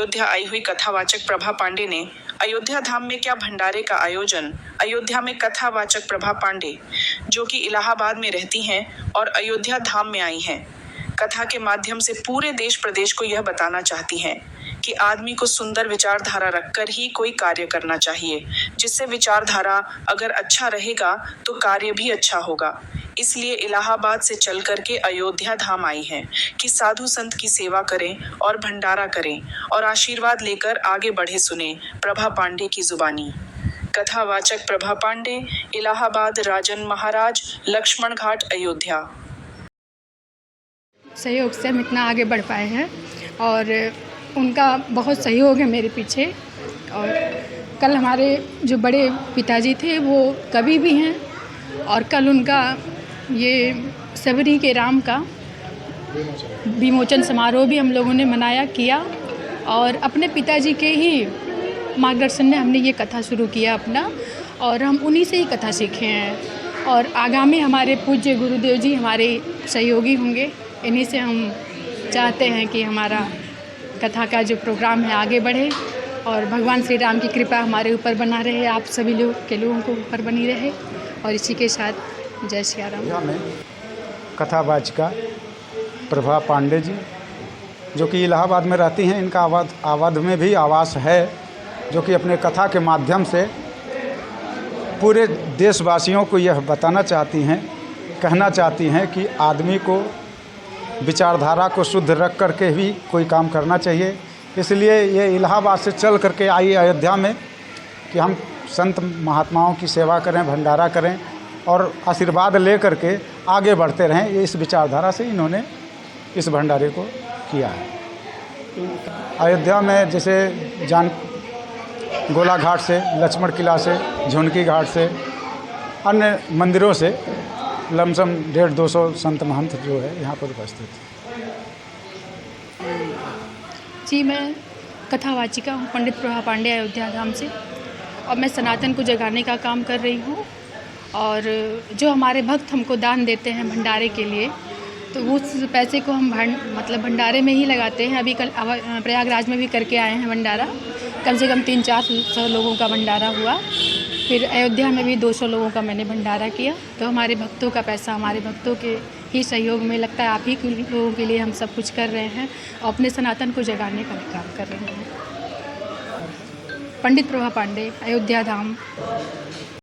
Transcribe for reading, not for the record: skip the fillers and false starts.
अयोध्या आई हुई कथावाचक प्रभा पांडे ने अयोध्या धाम में क्या भंडारे का आयोजन। अयोध्या में कथावाचक प्रभा पांडे, जो कि इलाहाबाद में रहती हैं और अयोध्या धाम में आई हैं, कथा के माध्यम से पूरे देश प्रदेश को यह बताना चाहती हैं कि आदमी को सुंदर विचारधारा रखकर ही कोई कार्य करना चाहिए, जिससे विचारधारा अगर अच्छा रहेगा तो कार्य भी अच्छा होगा। इसलिए इलाहाबाद से चल करके अयोध्या धाम आई हैं कि साधु संत की सेवा करें और भंडारा करें और आशीर्वाद लेकर आगे बढ़े। सुने प्रभा पांडे की जुबानी। कथावाचक प्रभा पांडे, इलाहाबाद राजन महाराज, लक्ष्मण घाट, अयोध्या। सहयोग से हम इतना आगे बढ़ पाए हैं और उनका बहुत सहयोग है मेरे पीछे। और कल हमारे जो बड़े पिताजी थे वो कवि भी हैं और कल उनका ये सबरी के राम का विमोचन समारोह भी हम लोगों ने मनाया किया और अपने पिताजी के ही मार्गदर्शन में हमने ये कथा शुरू किया अपना, और हम उन्हीं से ही कथा सीखे हैं। और आगामी हमारे पूज्य गुरुदेव जी हमारे सहयोगी होंगे। इन्हीं से हम चाहते हैं कि हमारा कथा का जो प्रोग्राम है आगे बढ़े और भगवान श्री राम की कृपा हमारे ऊपर बना रहे, आप सभी लोगों को ऊपर बनी रहे। और इसी के साथ जय श्री राम। कथावाचिका प्रभा पांडे जी, जो कि इलाहाबाद में रहती हैं, इनका अवध में भी आवास है, जो कि अपने कथा के माध्यम से पूरे देशवासियों को यह बताना चाहती हैं, कहना चाहती हैं कि आदमी को विचारधारा को शुद्ध रख करके ही कोई काम करना चाहिए। इसलिए ये इलाहाबाद से चल करके आई अयोध्या में कि हम संत महात्माओं की सेवा करें, भंडारा करें और आशीर्वाद ले करके आगे बढ़ते रहें। ये इस विचारधारा से इन्होंने इस भंडारे को किया है। अयोध्या में जैसे गोला घाट से, लक्ष्मण किला से, झुनकी घाट से, अन्य मंदिरों से लमसम 150-200 संत महंत जो है यहाँ पर उपस्थित हैं। जी, मैं कथावाचिका हूँ पंडित प्रभा पांडे अयोध्या धाम से, और मैं सनातन को जगाने का काम कर रही हूँ। और जो हमारे भक्त हमको दान देते हैं भंडारे के लिए, तो उस पैसे को हम भंडारे में ही लगाते हैं। अभी कल प्रयागराज में भी करके आए हैं भंडारा, कम से कम 300-400 लोगों का भंडारा हुआ। फिर अयोध्या में भी 200 लोगों का मैंने भंडारा किया। तो हमारे भक्तों का पैसा हमारे भक्तों के ही सहयोग में लगता है, आप ही लोगों के लिए हम सब कुछ कर रहे हैं और अपने सनातन को जगाने का भी काम कर रहे हैं। पंडित प्रभा पांडे, अयोध्या धाम।